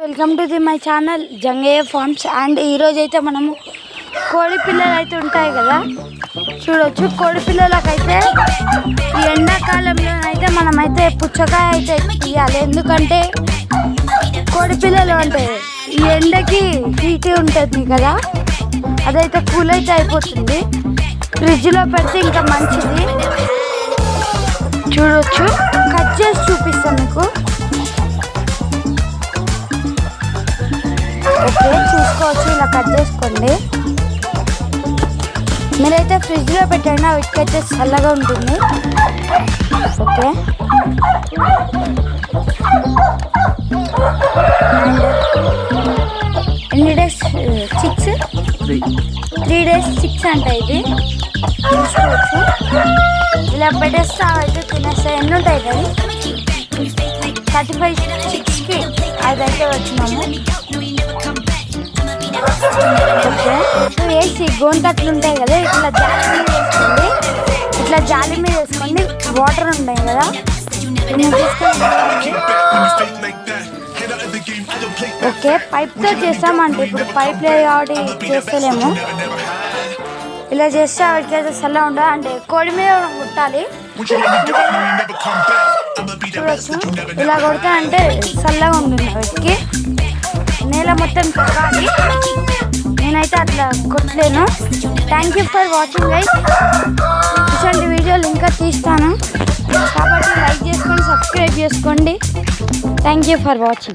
Welcome to my channel Jangayya farms. And ఈరోజు అయితే మనము కోడి పిల్లలు అయితే ఉంటాయి కదా, చూడొచ్చు. కోడి పిల్లలకైతే ఈ ఎండాకాలంలోనైతే మనమైతే పుచ్చకాయ అయితే తీయాలి. ఎందుకంటే కోడి పిల్లలు అంటే ఈ ఎండకి హీట్ ఉంటుంది కదా, అదైతే కూల్ అయితే అయిపోతుంది. ఫ్రిడ్జ్లో పెడితే ఇంకా మంచిది. చూడొచ్చు, కట్ చేసి చూపిస్తాను మీకు. ఓకే, చూసుకోవచ్చు. ఇలా కట్ చేసుకోండి. మీరైతే ఫ్రిడ్జ్లో పెట్టండి, వీటికైతే చల్లగా ఉంటుంది. ఓకే, ఎన్ని డేస్ చిక్స్? 3 days చిక్స్ అంట. ఇది చూసుకోవచ్చు. ఇలా పెట్టేస్తా అయితే తినేస్తాయి. ఎన్ని ఉంటాయి కదా, 35 చిక్స్కి అదైతే వచ్చినాము. ఓకే, వేసి గోంతట్లు ఉంటాయి కదా, ఇట్లా జాలి మీద వేసుకోండి. ఇట్లా జాలి మీద వేసుకోండి. వాటర్ ఉంటాయి కదా, ఓకే. పైప్తో చేస్తామంటే ఇప్పుడు పైప్ లేదు కాబట్టి చేస్తలేము. ఇలా చేస్తే వాటికైతే చల్లగా ఉండదు. అంటే కోడి మీద కుట్టాలి. చూడొచ్చు, ఇలా కొడితే అంటే చల్లగా ఉంటుంది. వాటికి నేల మొత్తం తగ్గాలి. నేనైతే అట్లా కొట్టలేను. Thank you for watching guys. ఇలాంటి వీడియోలు ఇంకా తీస్తాను కాబట్టి లైక్ చేసుకొని సబ్స్క్రైబ్ చేసుకోండి. Thank you for watching.